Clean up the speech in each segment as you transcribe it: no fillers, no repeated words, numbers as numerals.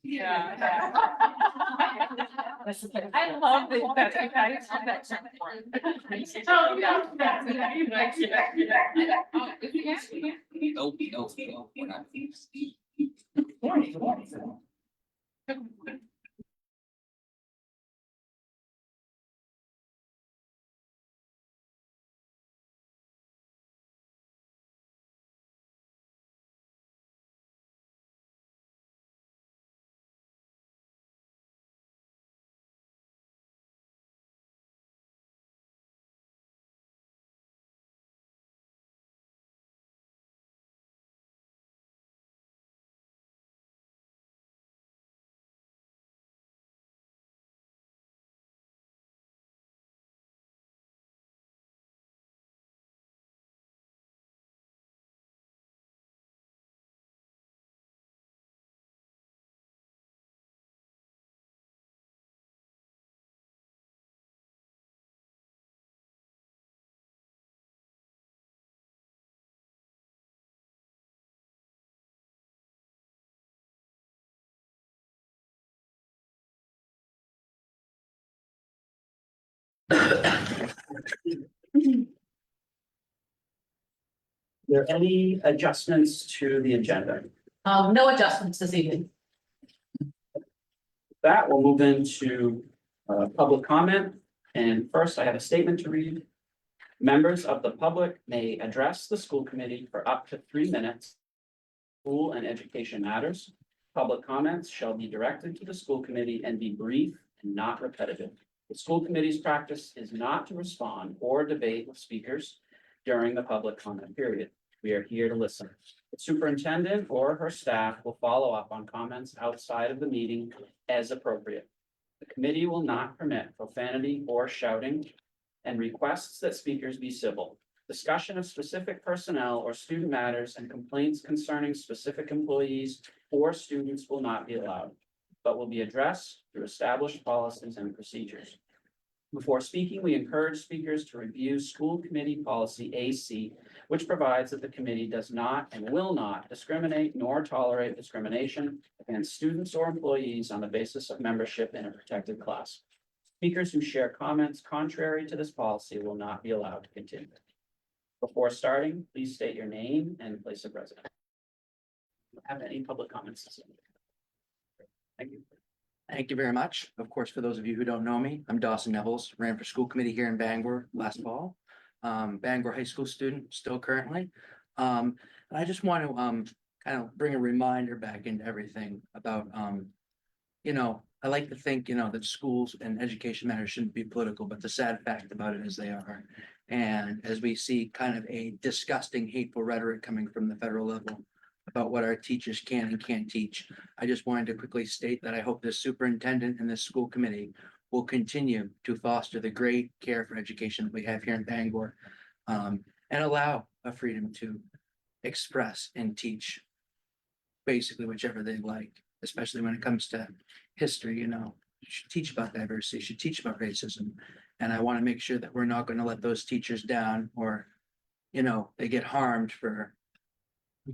Yeah. I love this. Oh, yeah. Nope, we're not. Are there any adjustments to the agenda? No adjustments this evening. That will move into public comment. And first, I have a statement to read. Members of the public may address the school committee for up to 3 minutes. School and education matters. Public comments shall be directed to the school committee and be brief and not repetitive. The school committee's practice is not to respond or debate with speakers during the public comment period. We are here to listen. The superintendent or her staff will follow up on comments outside of the meeting as appropriate. The committee will not permit profanity or shouting and requests that speakers be civil. Discussion of specific personnel or student matters and complaints concerning specific employees or students will not be allowed, but will be addressed through established policies and procedures. Before speaking, we encourage speakers to review school committee policy AC, which provides that the committee does not and will not discriminate nor tolerate discrimination against students or employees on the basis of membership in a protected class. Speakers who share comments contrary to this policy will not be allowed to continue. Before starting, please state your name and place of residence. Have any public comments this evening? Thank you. Thank you very much. Of course, for those of you who don't know me, I'm Dawson Nevels, ran for school committee here in Bangor last fall. Bangor high school student, still currently. And I just want to kind of bring a reminder back into everything about I like to think, that schools and education matters shouldn't be political, but the sad fact about it is they are. And as we see kind of a disgusting, hateful rhetoric coming from the federal level about what our teachers can and can't teach, I just wanted to quickly state that I hope this superintendent and this school committee will continue to foster the great care for education that we have here in Bangor, and allow a freedom to express and teach basically whichever they like, especially when it comes to history. You should teach about diversity, you should teach about racism. And I want to make sure that we're not going to let those teachers down, or, they get harmed for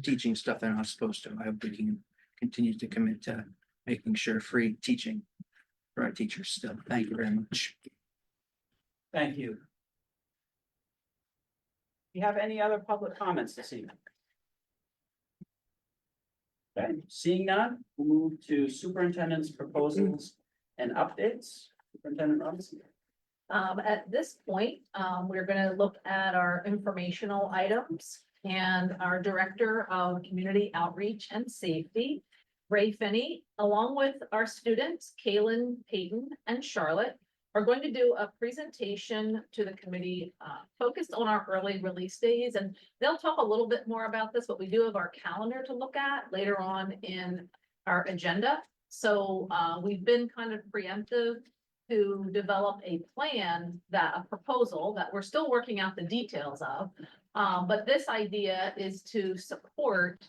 teaching stuff they're not supposed to. I hope we can continue to commit to making sure free teaching for our teachers still. Thank you very much. Thank you. Do you have any other public comments this evening? Okay, seeing none, we'll move to superintendent's proposals and updates. Superintendent Robinson. At this point, we're gonna look at our informational items, and our Director of Community Outreach and Safety, Ray Finney, along with our students, Kaylin, Peyton, and Charlotte, are going to do a presentation to the committee focused on our early release days. And they'll talk a little bit more about this, but we do have our calendar to look at later on in our agenda. So we've been kind of preemptive to develop a plan, a proposal that we're still working out the details of. But this idea is to support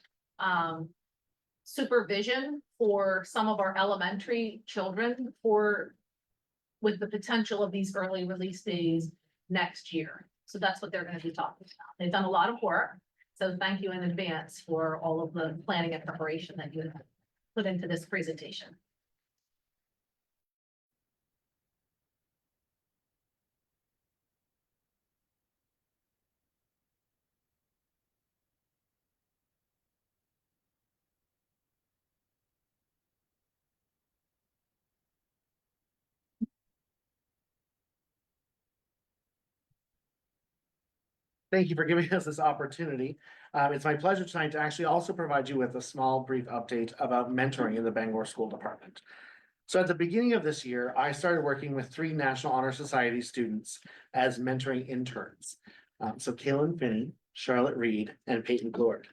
supervision for some of our elementary children with the potential of these early release days next year. So that's what they're going to be talking about. They've done a lot of work. So thank you in advance for all of the planning and preparation that you have put into this presentation. Thank you for giving us this opportunity. It's my pleasure tonight to actually also provide you with a small brief update about mentoring in the Bangor School Department. So at the beginning of this year, I started working with 3 National Honor Society students as mentoring interns. So Kaylin Finney, Charlotte Reed, and Peyton Glord.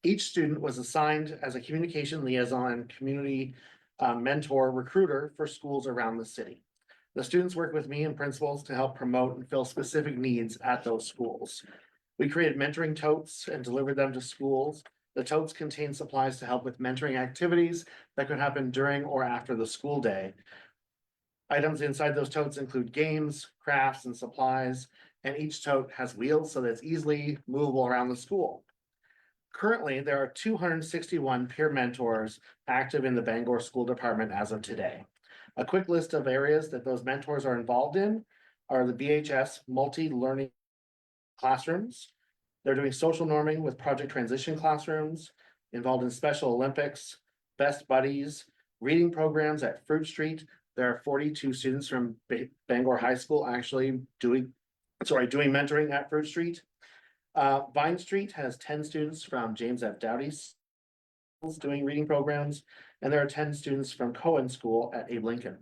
Each student was assigned as a communication liaison, community mentor, recruiter for schools around the city. The students work with me and principals to help promote and fill specific needs at those schools. We created mentoring totes and delivered them to schools. The totes contain supplies to help with mentoring activities that could happen during or after the school day. Items inside those totes include games, crafts, and supplies, and each tote has wheels so that it's easily movable around the school. Currently, there are 261 peer mentors active in the Bangor School Department as of today. A quick list of areas that those mentors are involved in are the BHS multi-learning classrooms. They're doing social norming with project transition classrooms, involved in Special Olympics, Best Buddies, reading programs at Fruit Street. There are 42 students from Bangor High School actually doing mentoring at Fruit Street. Vine Street has 10 students from James F. Dowdy's doing reading programs, and there are 10 students from Cohen School at Abe Lincoln.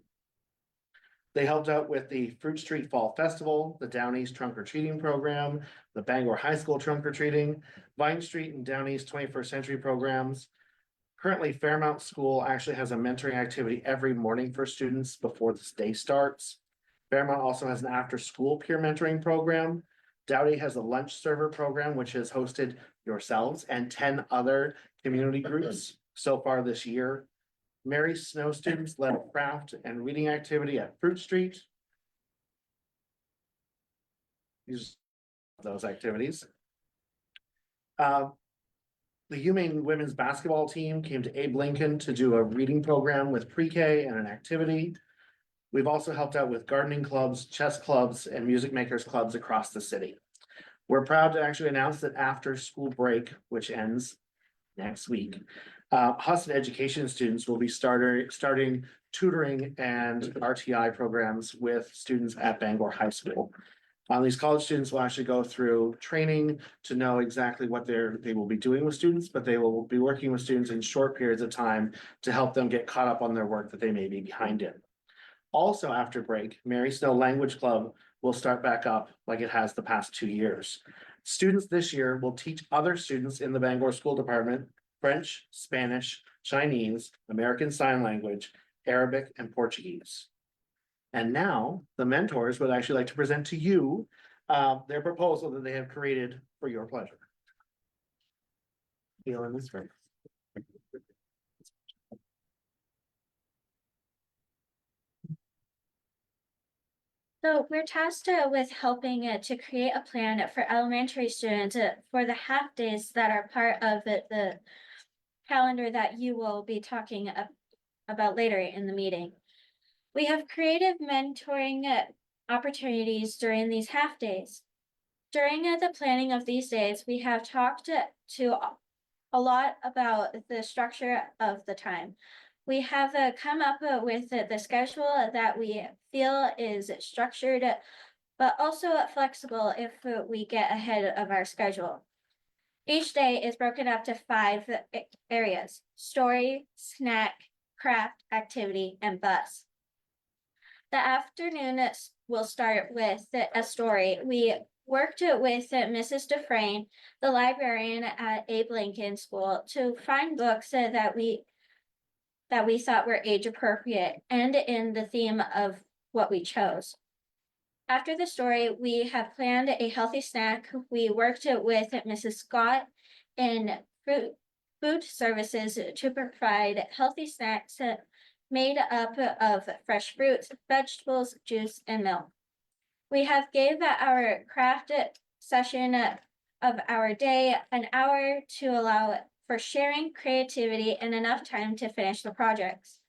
They helped out with the Fruit Street Fall Festival, the Downey's Trunk or Treating Program, the Bangor High School Trunk or Treating, Vine Street and Downey's 21st Century programs. Currently, Fairmount School actually has a mentoring activity every morning for students before this day starts. Fairmount also has an after-school peer mentoring program. Dowdy has a lunch server program, which has hosted yourselves and 10 other community groups so far this year. Mary Snow students led a craft and reading activity at Fruit Street. These those activities. The UMaine women's basketball team came to Abe Lincoln to do a reading program with pre-K and an activity. We've also helped out with gardening clubs, chess clubs, and music makers clubs across the city. We're proud to actually announce that after school break, which ends next week, Huston education students will be starting tutoring and RTI programs with students at Bangor High School. These college students will actually go through training to know exactly what they will be doing with students, but they will be working with students in short periods of time to help them get caught up on their work that they may be behind in. Also after break, Mary Snow Language Club will start back up like it has the past 2 years. Students this year will teach other students in the Bangor School Department French, Spanish, Chinese, American Sign Language, Arabic, and Portuguese. And now the mentors would actually like to present to you their proposal that they have created for your pleasure. Feeling this first. So we're tasked with helping to create a plan for elementary students for the half days that are part of the calendar that you will be talking about later in the meeting. We have created mentoring opportunities during these half days. During the planning of these days, we have talked to a lot about the structure of the time. We have come up with the schedule that we feel is structured, but also flexible if we get ahead of our schedule. Each day is broken up to 5 areas: story, snack, craft, activity, and bus. The afternoon will start with a story. We worked with Mrs. Dufresne, the librarian at Abe Lincoln School, to find books that we thought were age appropriate and in the theme of what we chose. After the story, we have planned a healthy snack. We worked with Mrs. Scott in food services to provide healthy snacks made up of fresh fruits, vegetables, juice, and milk. We have gave our craft session of our day, an hour to allow for sharing, creativity, and enough time to finish the projects.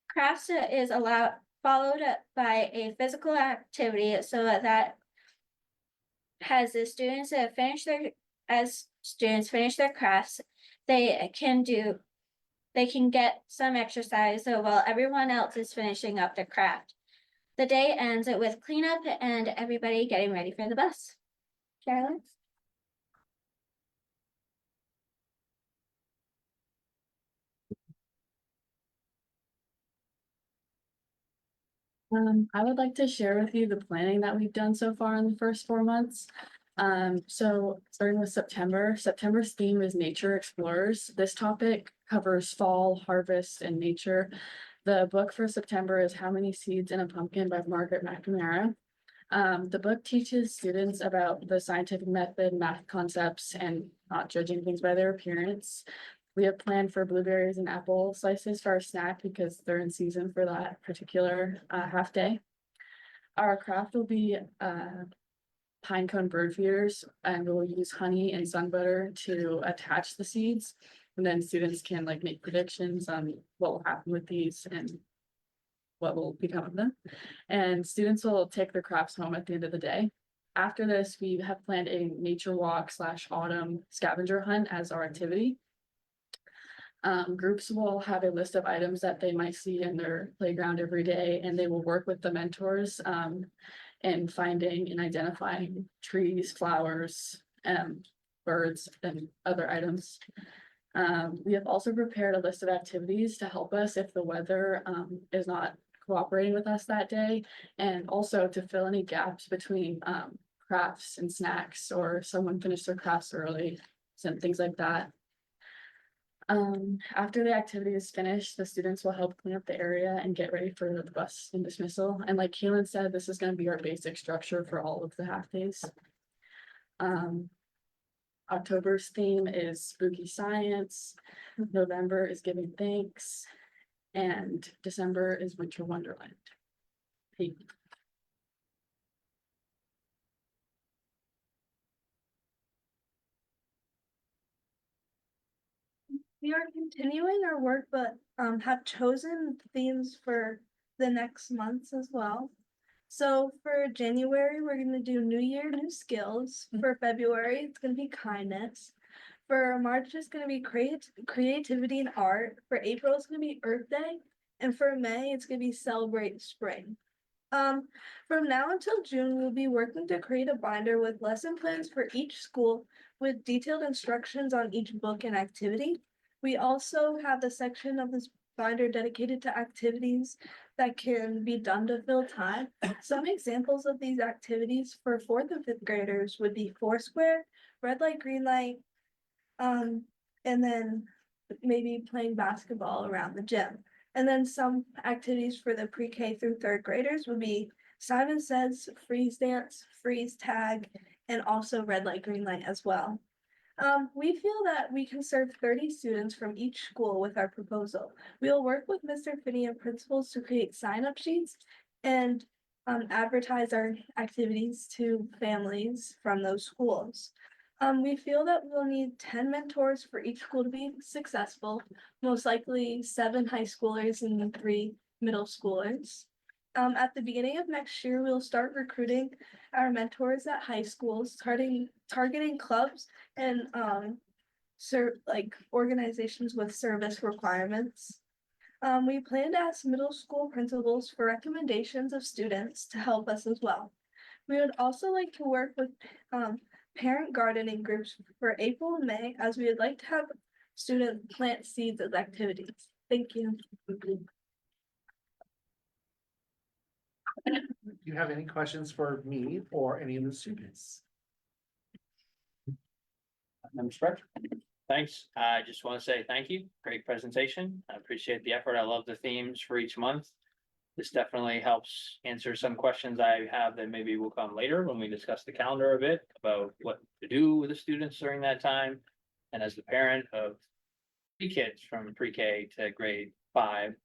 Crafts is allowed, followed by a physical activity so that as the students finish their, as students finish their crafts, they can get some exercise while everyone else is finishing up their craft. The day ends with cleanup and everybody getting ready for the bus. Charlotte? I would like to share with you the planning that we've done so far in the first 4 months. So starting with September, September's theme is Nature Explorers. This topic covers fall, harvest, and nature. The book for September is How Many Seeds in a Pumpkin by Margaret McNamara. The book teaches students about the scientific method, math concepts, and not judging things by their appearance. We have planned for blueberries and apple slices for our snack because they're in season for that particular half day. Our craft will be pine cone bird feeders, and we'll use honey and sun butter to attach the seeds. And then students can like make predictions on what will happen with these and what will become of them. And students will take their crafts home at the end of the day. After this, we have planned a nature walk / autumn scavenger hunt as our activity. Groups will have a list of items that they might see in their playground every day, and they will work with the mentors in finding and identifying trees, flowers, birds, and other items. We have also prepared a list of activities to help us if the weather is not cooperating with us that day, and also to fill any gaps between crafts and snacks, or someone finished their crafts early, and things like that. After the activity is finished, the students will help clean up the area and get ready for the bus and dismissal. And like Keelan said, this is going to be our basic structure for all of the half days. October's theme is spooky science. November is giving thanks. And December is winter wonderland. Hey. We are continuing our work, but have chosen themes for the next months as well. So for January, we're gonna do New Year, New Skills. For February, it's gonna be kindness. For March, it's gonna be creativity and art. For April, it's gonna be Earth Day. And for May, it's gonna be Celebrate Spring. From now until June, we'll be working to create a binder with lesson plans for each school with detailed instructions on each book and activity. We also have the section of this binder dedicated to activities that can be done to fill time. Some examples of these activities for 4th and 5th graders would be Foursquare, red light, green light, and then maybe playing basketball around the gym. And then some activities for the pre-K through 3rd graders would be Simon Says, freeze dance, freeze tag, and also red light, green light as well. We feel that we can serve 30 students from each school with our proposal. We will work with Mr. Finney and principals to create sign-up sheets and advertise our activities to families from those schools. We feel that we'll need 10 mentors for each school to be successful, most likely 7 high schoolers and 3 middle schoolers. At the beginning of next year, we'll start recruiting our mentors at high schools, targeting clubs and organizations with service requirements. We plan to ask middle school principals for recommendations of students to help us as well. We would also like to work with parent gardening groups for April and May, as we would like to have students plant seeds as activities. Thank you. Do you have any questions for me or any of the students? Member Sparks? Thanks. I just want to say thank you. Great presentation. I appreciate the effort. I love the themes for each month. This definitely helps answer some questions I have that maybe will come later when we discuss the calendar a bit about what to do with the students during that time. And as the parent of 3 kids from pre-K to grade 5,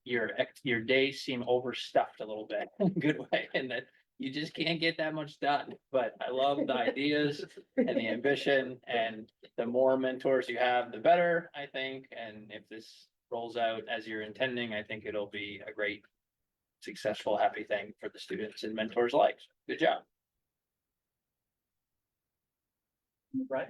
your days seem overstuffed a little bit in a good way, and that you just can't get that much done, but I love the ideas and the ambition, and the more mentors you have, the better, I think, and if this rolls out as you're intending, I think it'll be a great, successful, happy thing for the students and mentors alike. Good job. Right?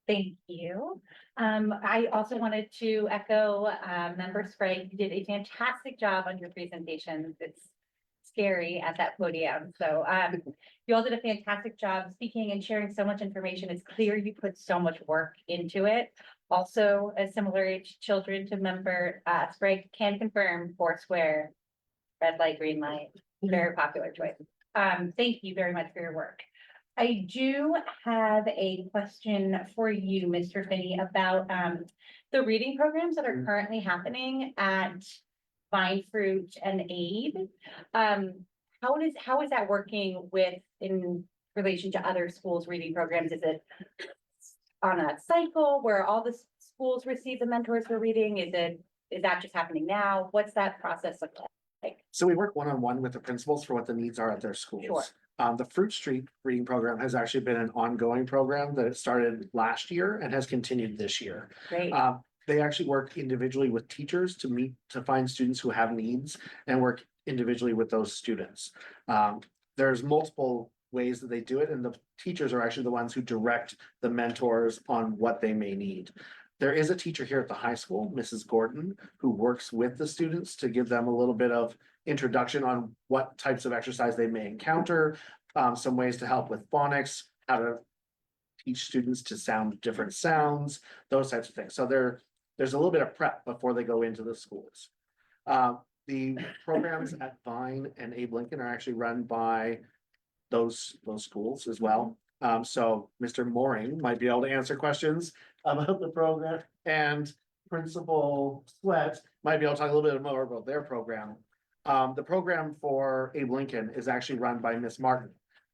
Thank you. I also wanted to echo, Member Sprague, you did a fantastic job on your presentation. It's scary at that podium. So, you all did a fantastic job speaking and sharing so much information. It's clear you put so much work into it. Also, as similar age children to Member, Sprague can confirm Foursquare, red light, green light, very popular choice. Thank you very much for your work. I do have a question for you, Mr. Finney, about the reading programs that are currently happening at Vine Fruit and Aid. How is that working with in relation to other schools' reading programs? Is it on a cycle where all the schools receive the mentors for reading? Is that just happening now? What's that process look like? So we work one-on-one with the principals for what the needs are at their schools. Sure. The Fruit Street reading program has actually been an ongoing program that it started last year and has continued this year. Great. They actually work individually with teachers to find students who have needs and work individually with those students. There's multiple ways that they do it, and the teachers are actually the ones who direct the mentors on what they may need. There is a teacher here at the high school, Mrs. Gordon, who works with the students to give them a little bit of introduction on what types of exercise they may encounter, some ways to help with phonics, how to teach students to sound different sounds, those types of things. So there's a little bit of prep before they go into the schools. The programs at Vine and Abe Lincoln are actually run by those schools as well. So Mr. Mooring might be able to answer questions about the program, and Principal Sweat might be able to talk a little bit more about their program. The program for Abe Lincoln is actually run by Miss Martin,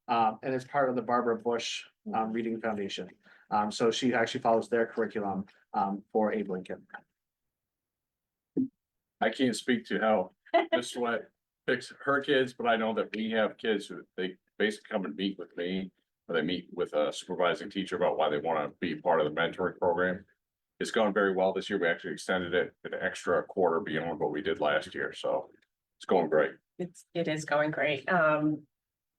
and it's part of the Barbara Bush Reading Foundation. So she actually follows their curriculum for Abe Lincoln. I can't speak to how Miss Sweat picks her kids, but I know that we have kids who they basically come and meet with me. Or they meet with a supervising teacher about why they want to be part of the mentoring program. It's gone very well this year. We actually extended it an extra quarter beyond what we did last year, so it's going great. It is going great.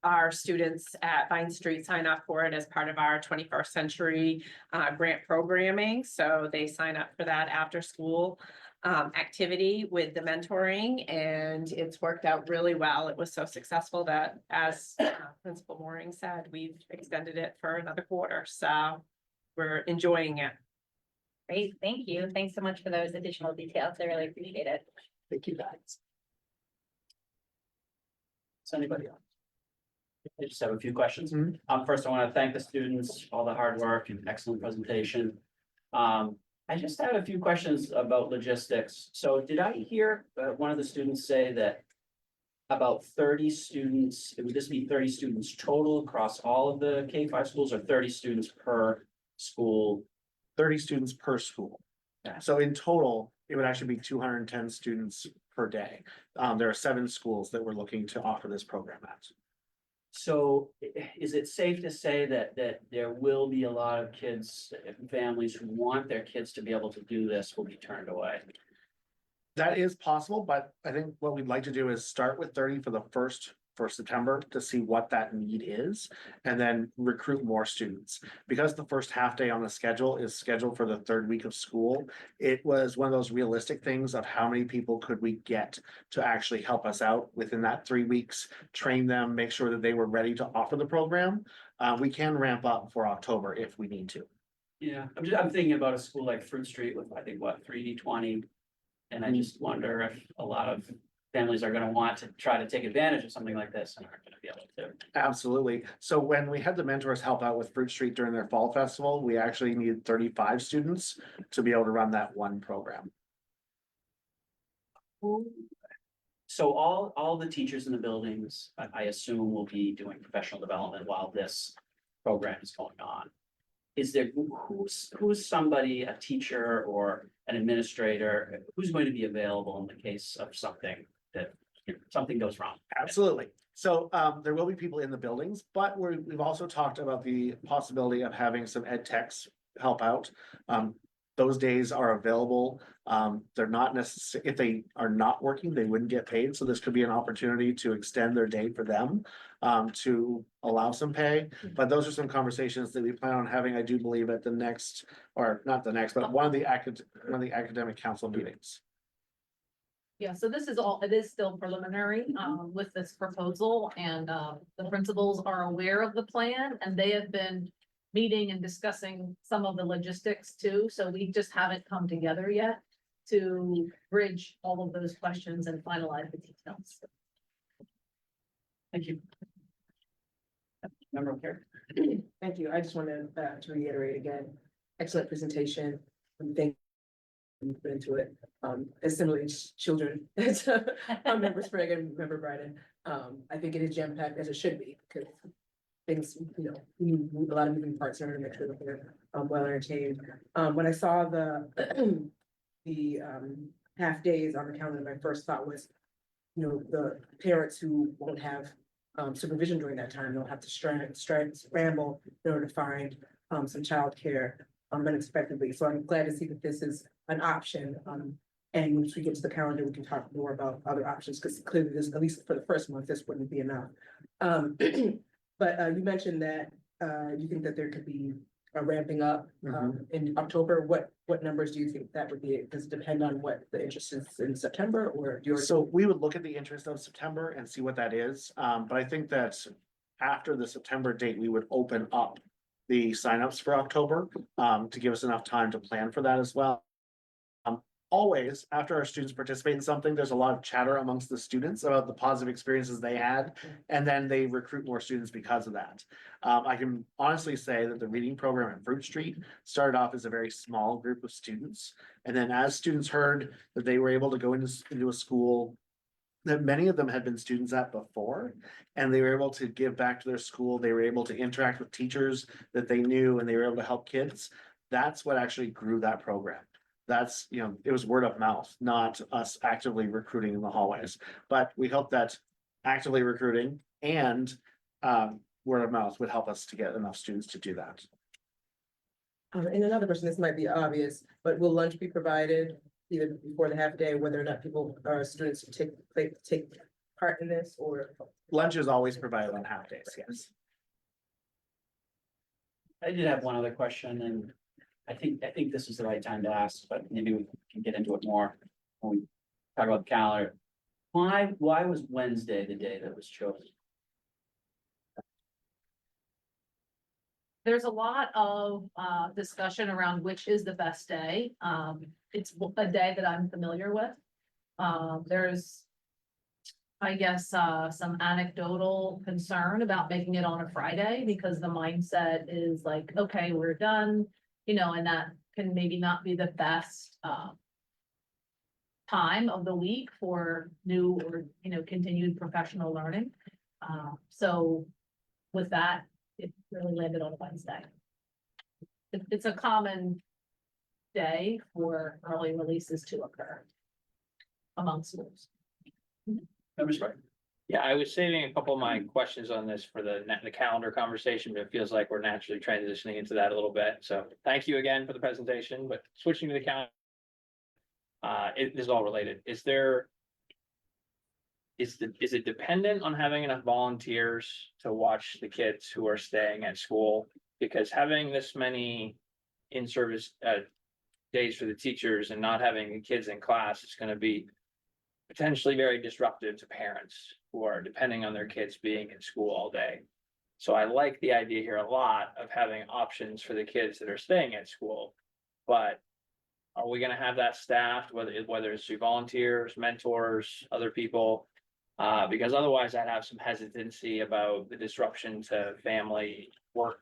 Our students at Vine Street sign up for it as part of our 21st century grant programming. So they sign up for that after school activity with the mentoring, and it's worked out really well. It was so successful that, as Principal Mooring said, we've extended it for another quarter. So we're enjoying it. Great, thank you. Thanks so much for those additional details. I really appreciate it. Thank you, guys. Does anybody else? I just have a few questions. Mhm. First, I want to thank the students, all the hard work and excellent presentation. I just had a few questions about logistics. So did I hear one of the students say that about 30 students, would this be 30 students total across all of the K-5 schools, or 30 students per school? 30 students per school. Yeah. So in total, it would actually be 210 students per day. There are 7 schools that we're looking to offer this program at. So is it safe to say that there will be a lot of kids, families who want their kids to be able to do this will be turned away? That is possible, but I think what we'd like to do is start with 30 for September to see what that need is, and then recruit more students. Because the first half day on the schedule is scheduled for the 3rd week of school, it was one of those realistic things of how many people could we get to actually help us out within that 3 weeks, train them, make sure that they were ready to offer the program. We can ramp up for October if we need to. Yeah, I'm thinking about a school like Fruit Street with, I think, what, 3D20? And I just wonder if a lot of families are gonna want to try to take advantage of something like this and aren't gonna be able to. Absolutely. So when we had the mentors help out with Fruit Street during their fall festival, we actually needed 35 students to be able to run that one program. So all the teachers in the buildings, I assume, will be doing professional development while this program is going on. Is there, who's somebody, a teacher or an administrator, who's going to be available in the case of something that something goes wrong. Absolutely. So there will be people in the buildings, but we've also talked about the possibility of having some ed techs help out. Those days are available. They're not necessary, if they are not working, they wouldn't get paid. So this could be an opportunity to extend their day for them to allow some pay. But those are some conversations that we plan on having, I do believe, at the next, or not the next, but one of the academic council meetings. Yeah, so this is all, it is still preliminary, with this proposal and, the principals are aware of the plan and they have been meeting and discussing some of the logistics too, so we just haven't come together yet to bridge all of those questions and finalize the details. Thank you. Member O'Carroll. Thank you. I just wanted to reiterate again, excellent presentation. And thank you put into it. As similarly as children, as Member Sprague and Member Bryden. I think it is jam-packed as it should be, because things, you move a lot of moving parts in order to make sure that they're well entertained. When I saw the half days on the calendar, my first thought was, the parents who won't have supervision during that time, they'll have to scramble in order to find some childcare unexpectedly. So I'm glad to see that this is an option. And once we get to the calendar, we can talk more about other options, because clearly this, at least for the first month, this wouldn't be enough. But you mentioned that you think that there could be a ramping up in October. What numbers do you think that would be? Does it depend on what the interest is in September, or do you? So we would look at the interest of September and see what that is. But I think that after the September date, we would open up the signups for October to give us enough time to plan for that as well. Always, after our students participate in something, there's a lot of chatter amongst the students about the positive experiences they had, and then they recruit more students because of that. I can honestly say that the reading program at Fruit Street started off as a very small group of students. And then as students heard that they were able to go into a school that many of them had been students at before, and they were able to give back to their school, they were able to interact with teachers that they knew, and they were able to help kids. That's what actually grew that program. That's, it was word of mouth, not us actively recruiting in the hallways. But we hope that actively recruiting and word of mouth would help us to get enough students to do that. And another question, this might be obvious, but will lunch be provided either before the half day, whether or not people or students take part in this, or? Lunch is always provided on half days, yes. I did have one other question, and I think this is the right time to ask, but maybe we can get into it more when we talk about the calendar. Why was Wednesday the day that was chosen? There's a lot of discussion around which is the best day. It's a day that I'm familiar with. There's, I guess, some anecdotal concern about making it on a Friday, because the mindset is like, okay, we're done, and that can maybe not be the best time of the week for new or, continued professional learning. So with that, it really landed on Wednesday. It's a common day for early releases to occur among schools. Member Sprague? Yeah, I was saving a couple of my questions on this for the calendar conversation, but it feels like we're naturally transitioning into that a little bit. So thank you again for the presentation, but switching to the calendar. It is all related. Is it dependent on having enough volunteers to watch the kids who are staying at school? Because having this many in-service days for the teachers and not having the kids in class is going to be potentially very disruptive to parents who are depending on their kids being in school all day. So I like the idea here a lot of having options for the kids that are staying at school, but are we gonna have that staffed, whether it's through volunteers, mentors, other people? Because otherwise I'd have some hesitancy about the disruption to family work,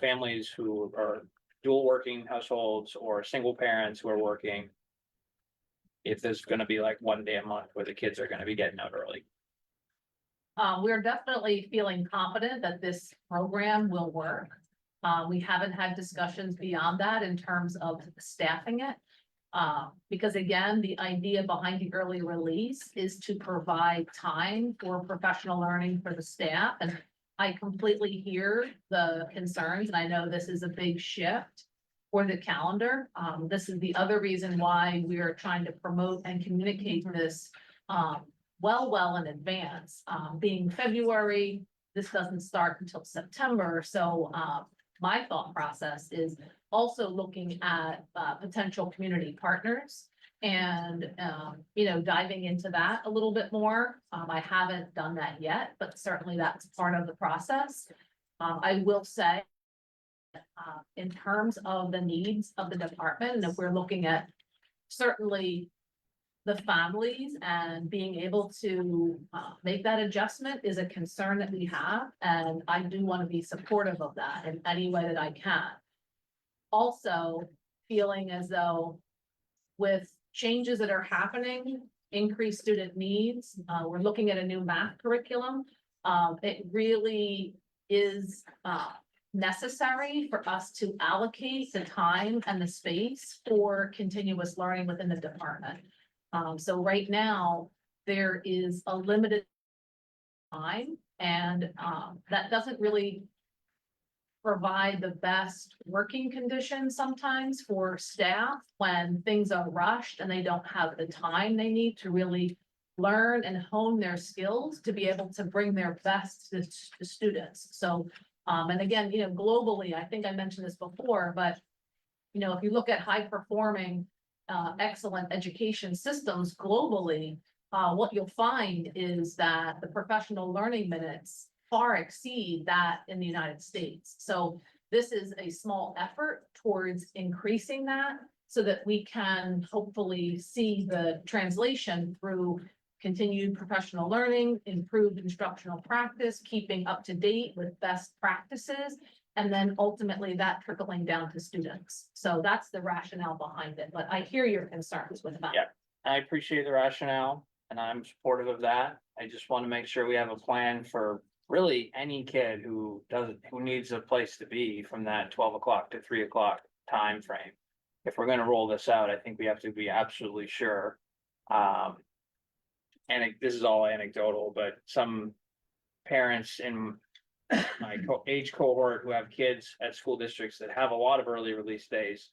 families who are dual working households or single parents who are working. If there's gonna be like one day a month where the kids are gonna be getting out early. We're definitely feeling confident that this program will work. We haven't had discussions beyond that in terms of staffing it. Because again, the idea behind the early release is to provide time for professional learning for the staff. And I completely hear the concerns, and I know this is a big shift for the calendar. This is the other reason why we are trying to promote and communicate this well in advance. Being February, this doesn't start until September, so my thought process is also looking at potential community partners and diving into that a little bit more. I haven't done that yet, but certainly that's part of the process. I will say, in terms of the needs of the department, and if we're looking at certainly the families and being able to make that adjustment is a concern that we have, and I do want to be supportive of that in any way that I can. Also, feeling as though with changes that are happening, increased student needs, we're looking at a new math curriculum. It really is necessary for us to allocate the time and the space for continuous learning within the department. So right now, there is a limited time, and that doesn't really provide the best working conditions sometimes for staff when things are rushed and they don't have the time they need to really learn and hone their skills to be able to bring their best to the students. So, and again, globally, I think I mentioned this before, but if you look at high performing excellent education systems globally, what you'll find is that the professional learning minutes far exceed that in the United States. So this is a small effort towards increasing that so that we can hopefully see the translation through continued professional learning, improved instructional practice, keeping up to date with best practices, and then ultimately that trickling down to students. So that's the rationale behind it, but I hear your concerns with that. Yeah. I appreciate the rationale and I'm supportive of that. I just want to make sure we have a plan for really any kid who needs a place to be from that 12 o'clock to 3 o'clock time frame. If we're going to roll this out, I think we have to be absolutely sure. And this is all anecdotal, but some parents in my age cohort who have kids at school districts that have a lot of early release days.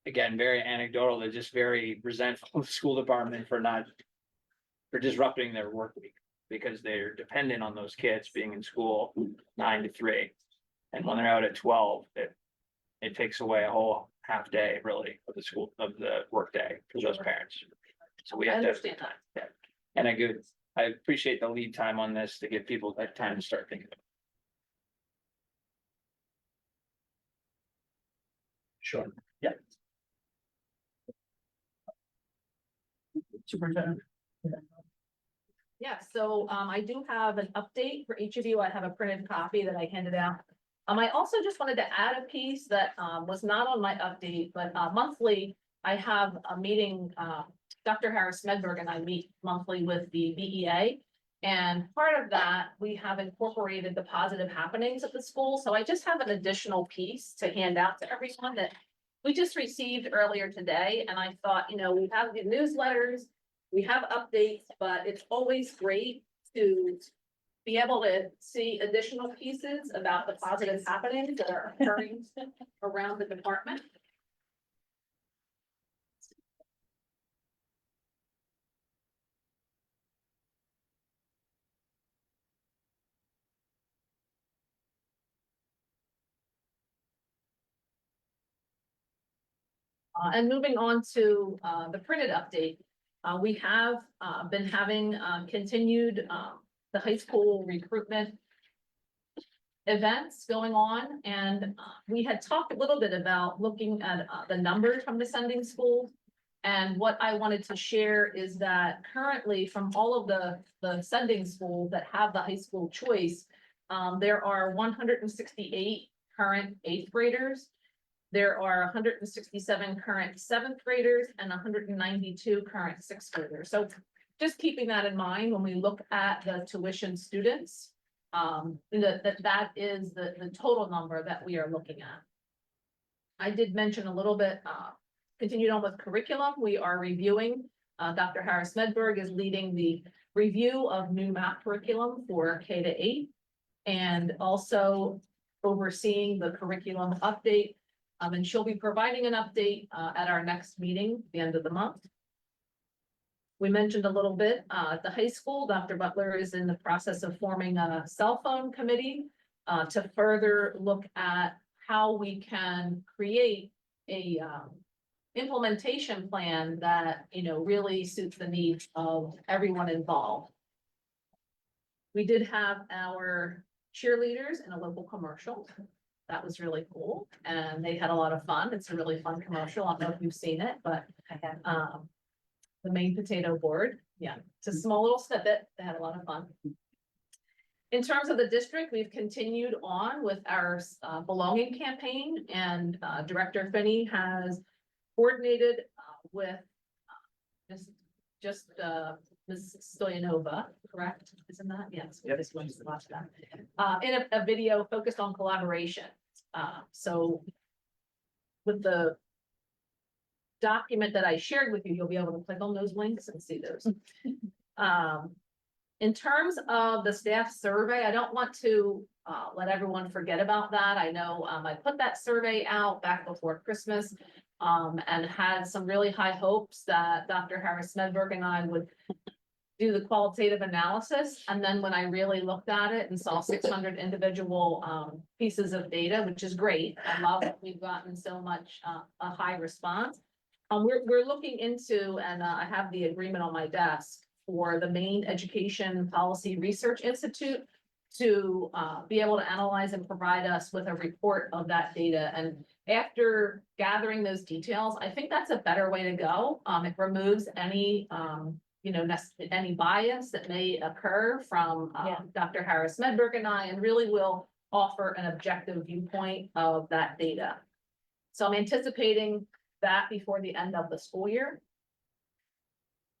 Again, very anecdotal, they're just very resentful of the school department for disrupting their work week because they're dependent on those kids being in school 9 to 3. And when they're out at 12, it takes away a whole half day really of the work day for those parents. So we have to have time. Yeah. And I appreciate the lead time on this to give people that time to start thinking. Sure. Yeah. Superintendent. Yeah, so I do have an update for each of you. I have a printed copy that I handed out. I also just wanted to add a piece that was not on my update, but monthly, I have a meeting, Dr. Harris Medberg and I meet monthly with the BEA. And part of that, we have incorporated the positive happenings at the school. So I just have an additional piece to hand out to everyone that we just received earlier today. And I thought, we have the newsletters, we have updates, but it's always great to be able to see additional pieces about the positive happenings that are occurring around the department. And moving on to the printed update, we have been having continued the high school recruitment events going on, and we had talked a little bit about looking at the numbers from the sending schools. And what I wanted to share is that currently from all of the sending schools that have the high school choice, there are 168 current 8th graders. There are 167 current 7th graders and 192 current 6th graders. So just keeping that in mind when we look at the tuition students, that is the total number that we are looking at. I did mention a little bit continued on with curriculum, we are reviewing. Dr. Harris Medberg is leading the review of new math curriculum for K to 8. And also overseeing the curriculum update. And she'll be providing an update at our next meeting, at the end of the month. We mentioned a little bit at the high school, Dr. Butler is in the process of forming a cell phone committee to further look at how we can create a implementation plan that, you know, really suits the needs of everyone involved. We did have our cheerleaders in a local commercial. That was really cool, and they had a lot of fun. It's a really fun commercial. I don't know if you've seen it, but the main potato board, yeah, it's a small little snippet. They had a lot of fun. In terms of the district, we've continued on with our belonging campaign, and Director Finney has coordinated with just Ms. Stoyanova, correct? Isn't that? Yes. We just went to watch that. In a video focused on collaboration. So with the document that I shared with you, you'll be able to click on those links and see those. In terms of the staff survey, I don't want to let everyone forget about that. I know I put that survey out back before Christmas and had some really high hopes that Dr. Harris Medberg and I would do the qualitative analysis. And then when I really looked at it and saw 600 individual pieces of data, which is great. I love that we've gotten so much a high response. We're looking into, and I have the agreement on my desk for the Maine Education Policy Research Institute to be able to analyze and provide us with a report of that data. And after gathering those details, I think that's a better way to go. It removes any any bias that may occur from Dr. Harris Medberg and I, and really will offer an objective viewpoint of that data. So I'm anticipating that before the end of the school year.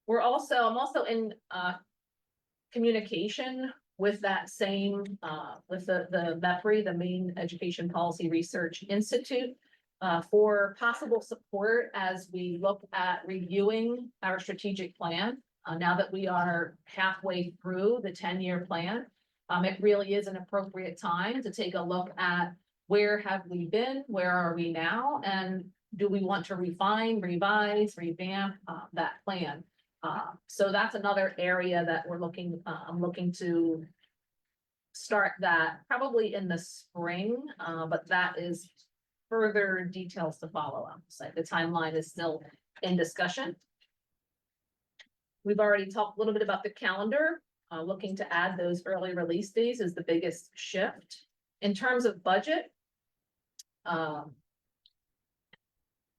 I'm also in communication with that same, with the MEPRI, the Maine Education Policy Research Institute, for possible support as we look at reviewing our strategic plan. Now that we are halfway through the 10-year plan, it really is an appropriate time to take a look at where have we been, where are we now, and do we want to refine, revise, revamp that plan? So that's another area that I'm looking to start that probably in the spring, but that is further details to follow up. So the timeline is still in discussion. We've already talked a little bit about the calendar. Looking to add those early release days is the biggest shift. In terms of budget,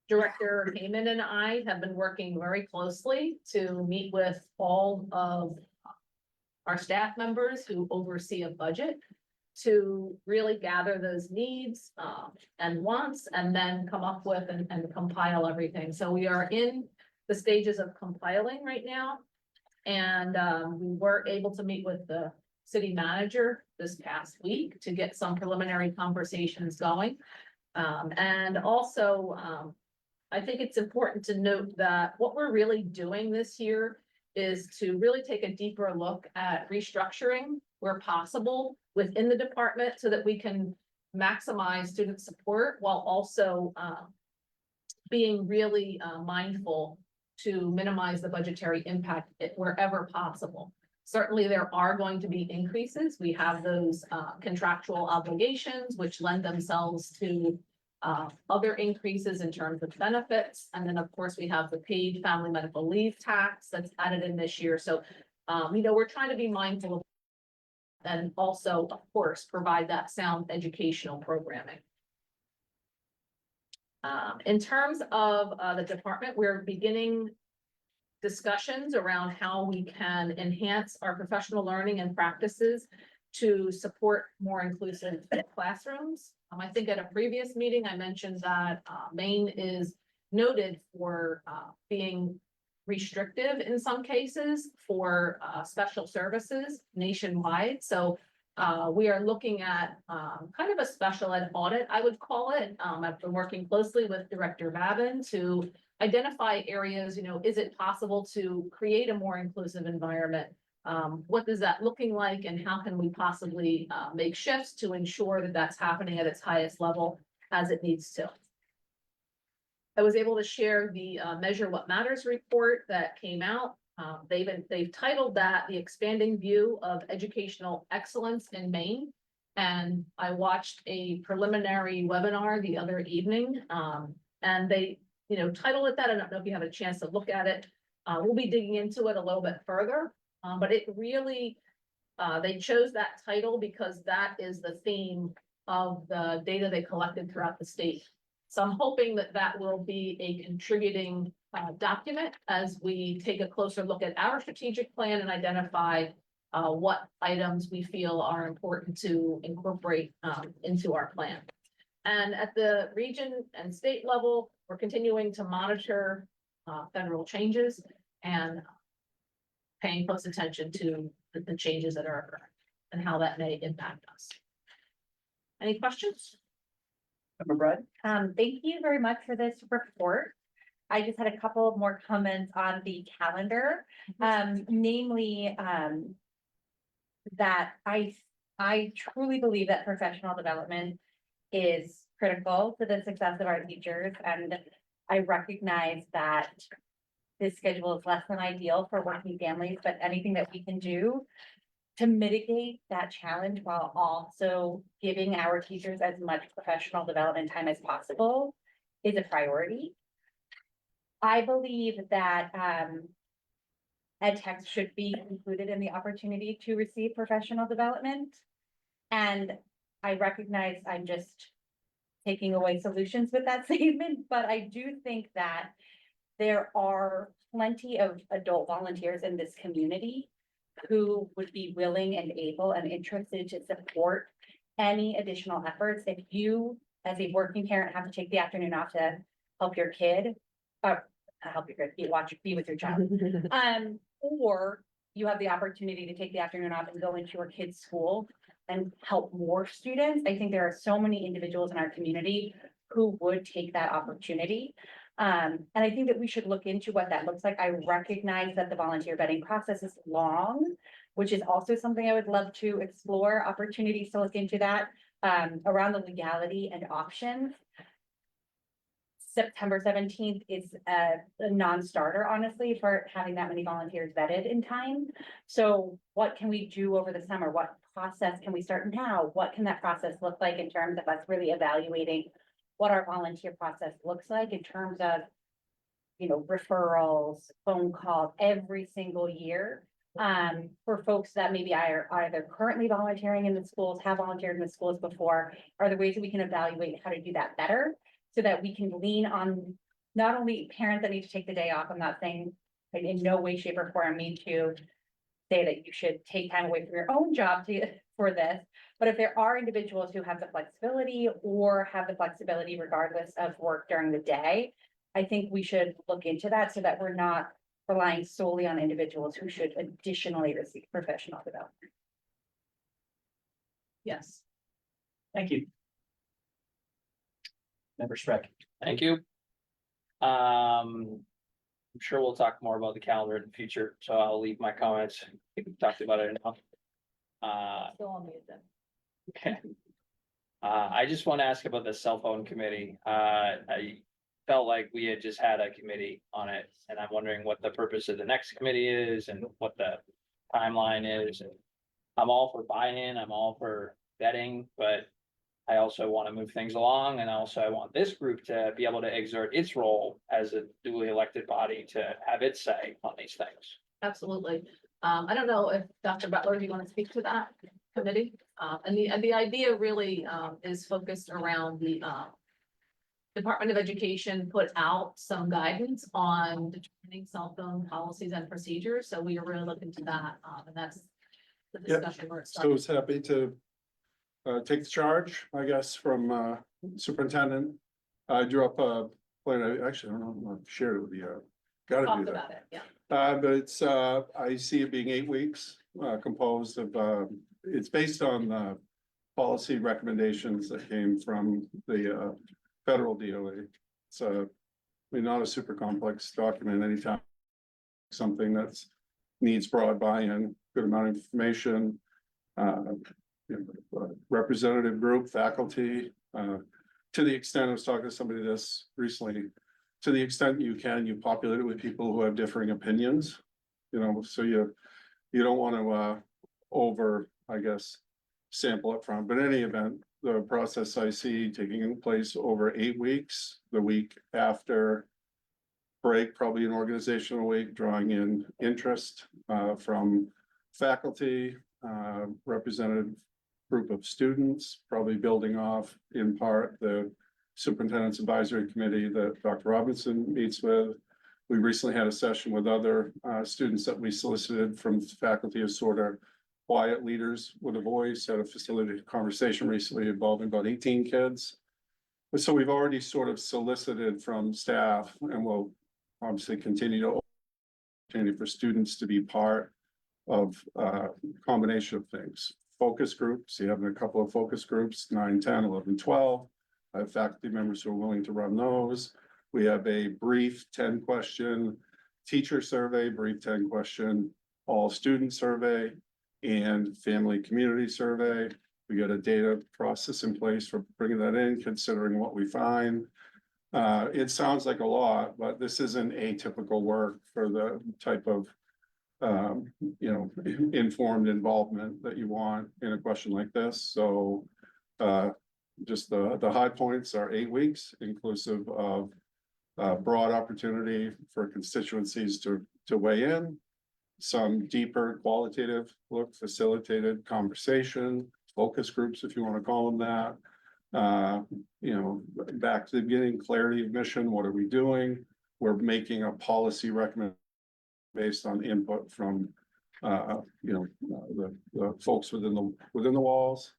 Director Heyman and I have been working very closely to meet with all of our staff members who oversee a budget to really gather those needs and wants, and then come up with and compile everything. So we are in the stages of compiling right now. And we were able to meet with the city manager this past week to get some preliminary conversations going. And also, I think it's important to note that what we're really doing this year is to really take a deeper look at restructuring where possible within the department so that we can maximize student support while also being really mindful to minimize the budgetary impact wherever possible. Certainly, there are going to be increases. We have those contractual obligations, which lend themselves to other increases in terms of benefits. And then, of course, we have the paid family medical leave tax that's added in this year. So, we're trying to be mindful of and also, of course, provide that sound educational programming. In terms of the department, we're beginning discussions around how we can enhance our professional learning and practices to support more inclusive classrooms. I think at a previous meeting, I mentioned that Maine is noted for being restrictive in some cases for special services nationwide. So we are looking at kind of a special ed audit, I would call it. I've been working closely with Director Babin to identify areas, is it possible to create a more inclusive environment? What does that looking like and how can we possibly make shifts to ensure that that's happening at its highest level as it needs to? I was able to share the Measure What Matters report that came out. They've titled that The Expanding View of Educational Excellence in Maine. And I watched a preliminary webinar the other evening, and they, titled it that. I don't know if you have a chance to look at it. We'll be digging into it a little bit further, but it really, they chose that title because that is the theme of the data they collected throughout the state. So I'm hoping that that will be a contributing document as we take a closer look at our strategic plan and identify what items we feel are important to incorporate into our plan. And at the region and state level, we're continuing to monitor federal changes and paying close attention to the changes that are occurring and how that may impact us. Any questions? Member Brett? Thank you very much for this report. I just had a couple more comments on the calendar, namely, that I truly believe that professional development is critical to the success of our teachers, and I recognize that this schedule is less than ideal for working families, but anything that we can do to mitigate that challenge while also giving our teachers as much professional development time as possible is a priority. I believe that ed tech should be included in the opportunity to receive professional development. And I recognize I'm just taking away solutions with that statement, but I do think that there are plenty of adult volunteers in this community who would be willing and able and interested to support any additional efforts. If you, as a working parent, have to take the afternoon off to help your kid, be with your child, or you have the opportunity to take the afternoon off and go into your kid's school and help more students. I think there are so many individuals in our community who would take that opportunity. And I think that we should look into what that looks like. I recognize that the volunteer vetting process is long, which is also something I would love to explore, opportunities to look into that, around the legality and options. September 17th is a non-starter, honestly, for having that many volunteers vetted in time. So what can we do over the summer? What process can we start now? What can that process look like in terms of us really evaluating what our volunteer process looks like in terms of, referrals, phone calls every single year, for folks that maybe are either currently volunteering in the schools, have volunteered in the schools before. Are there ways that we can evaluate how to do that better so that we can lean on not only parents that need to take the day off? I'm not saying in no way, shape, or form mean to say that you should take time away from your own job for this. But if there are individuals who have the flexibility or have the flexibility regardless of work during the day, I think we should look into that so that we're not relying solely on individuals who should additionally receive professional development. Yes. Thank you. Member Streck? Thank you. I'm sure we'll talk more about the calendar in the future, so I'll leave my comments. I think we've talked about it enough. Still on the agenda. Okay. I just want to ask about the cell phone committee. I felt like we had just had a committee on it, and I'm wondering what the purpose of the next committee is and what the timeline is. And I'm all for buy-in, I'm all for vetting, but I also want to move things along, and also I want this group to be able to exert its role as a duly elected body to have its say on these things. Absolutely. I don't know if Dr. Butler, do you want to speak to that committee? And the idea really is focused around the Department of Education put out some guidance on determining cell phone policies and procedures. So we are really looking to that, and that's the discussion where it So I started. was happy to take the charge, I guess, from superintendent. I drew up a plan. I actually don't know if I shared it with you. Gotta do Talked that. about it, yeah. But it's, I see it being 8 weeks, composed of, it's based on the policy recommendations that came from the federal DOE. It's mean, not a super complex document anytime. Something that's needs broad buy-in, good amount of information. Representative group, faculty, to the extent I was talking to somebody this recently. To the extent you can, you populate it with people who have differing opinions. So you don't want to over, I guess, sample up front, but in any event, the process I see taking place over 8 weeks, the week after break, probably an organizational week, drawing in interest from faculty, representative group of students, probably building off in part the superintendent's advisory committee that Dr. Robinson meets with. We recently had a session with other students that we solicited from faculty as sort of quiet leaders with a voice, had a facilitated conversation recently involving about 18 kids. So we've already sort of solicited from staff, and we'll obviously continue to opportunity for students to be part of a combination of things. Focus groups, you have a couple of focus groups, 9, 10, 11, 12. I have faculty members who are willing to run those. We have a brief 10-question teacher survey, brief 10-question all student survey, and family community survey. We got a data process in place for bringing that in, considering what we find. It sounds like a lot, but this isn't atypical work for the type of informed involvement that you want in a question like this. So just the high points are 8 weeks, inclusive of broad opportunity for constituencies to weigh in, some deeper qualitative look, facilitated conversation, focus groups, if you want to call them that. Back to the beginning, clarity of mission, what are we doing? We're making a policy recommendation based on input from the folks within the walls,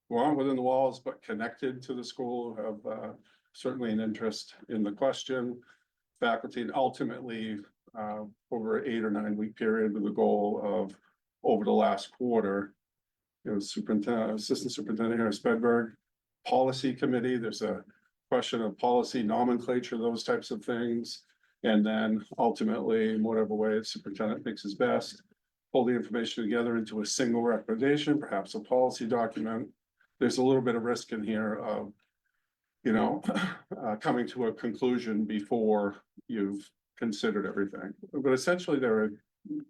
who aren't within the walls but connected to the school, have certainly an interest in the question. Faculty, and ultimately over an 8 or 9 week period with the goal of over the last quarter, Assistant Superintendent Harris Bedberg, policy committee, there's a question of policy nomenclature, those types of things. And then ultimately, in whatever way the superintendent thinks is best, pull the information together into a single recommendation, perhaps a policy document. There's a little bit of risk in here of, coming to a conclusion before you've considered everything. But essentially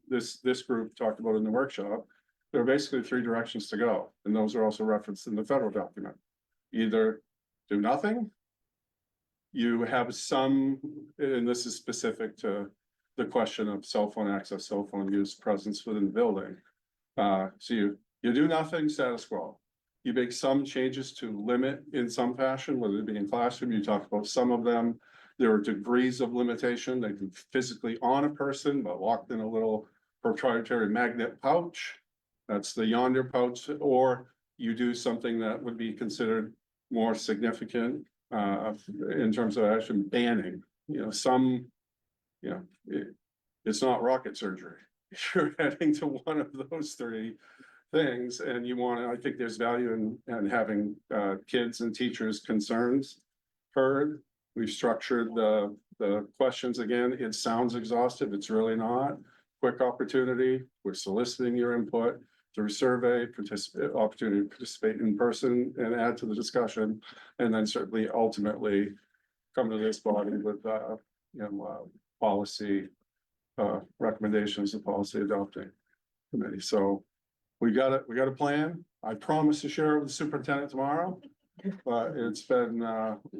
this group talked about in the workshop, there are basically 3 directions to go. And those are also referenced in the federal document. Either do nothing, you have some, and this is specific to the question of cell phone access, cell phone use, presence within the building. So you do nothing, status quo. You make some changes to limit in some fashion, whether it be in classroom, you talk about some of them. There are degrees of limitation. They can physically on a person, but locked in a little proprietary magnet pouch. That's the yonder pouch, or you do something that would be considered more significant in terms of actually banning, it's not rocket surgery. You're heading to one of those 3 things, and I think there's value in having kids and teachers' concerns heard. We've structured the questions again. It sounds exhaustive. It's really not. Quick opportunity. We're soliciting your input through survey, opportunity to participate in person and add to the discussion, and then certainly ultimately come to this body with policy recommendations, the policy adopting committee. So we got a plan. I promise to share it with the superintendent tomorrow, but it's been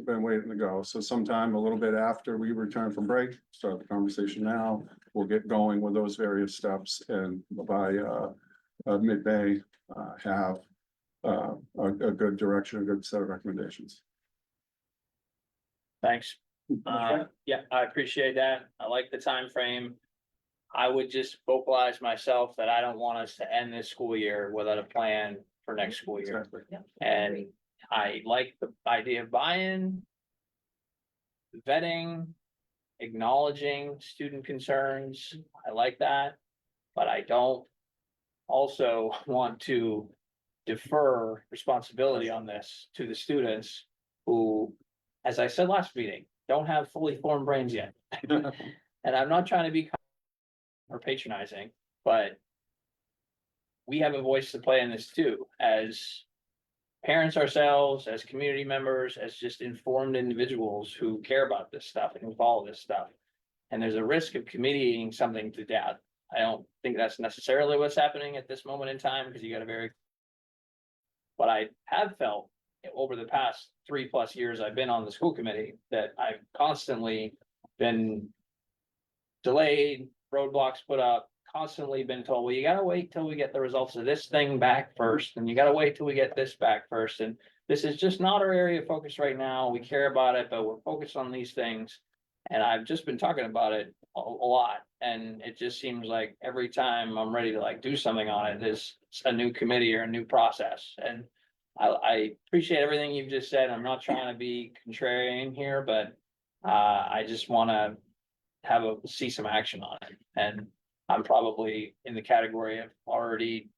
waiting to go. So sometime a little bit after we return from break, start the conversation now. We'll get going with those various steps, and by mid-May, have a good direction, a good set of recommendations. Thanks. Yeah, I appreciate that. I like the time frame. I would just vocalize myself that I don't want us to end this school year without a plan for next school year. Exactly. And I like the idea of buy-in, vetting, acknowledging student concerns. I like that, but I don't also want to defer responsibility on this to the students who, as I said last meeting, don't have fully formed brains yet. And I'm not trying to be or patronizing, but we have a voice to play in this too, as parents ourselves, as community members, as just informed individuals who care about this stuff and who follow this stuff. And there's a risk of committeeing something to death. I don't think that's necessarily what's happening at this moment in time, because you got a very. But I have felt over the past 3+ years I've been on the school committee, that I've constantly been delayed, roadblocks put up, constantly been told, well, you gotta wait till we get the results of this thing back first, and you gotta wait till we get this back first, and this is just not our area of focus right now. We care about it, but we're focused on these things. And I've just been talking about it a lot, and it just seems like every time I'm ready to like do something on it, there's a new committee or a new process. And I appreciate everything you've just said. I'm not trying to be contrarian here, but I just wanna see some action on it. And I'm probably in the category of already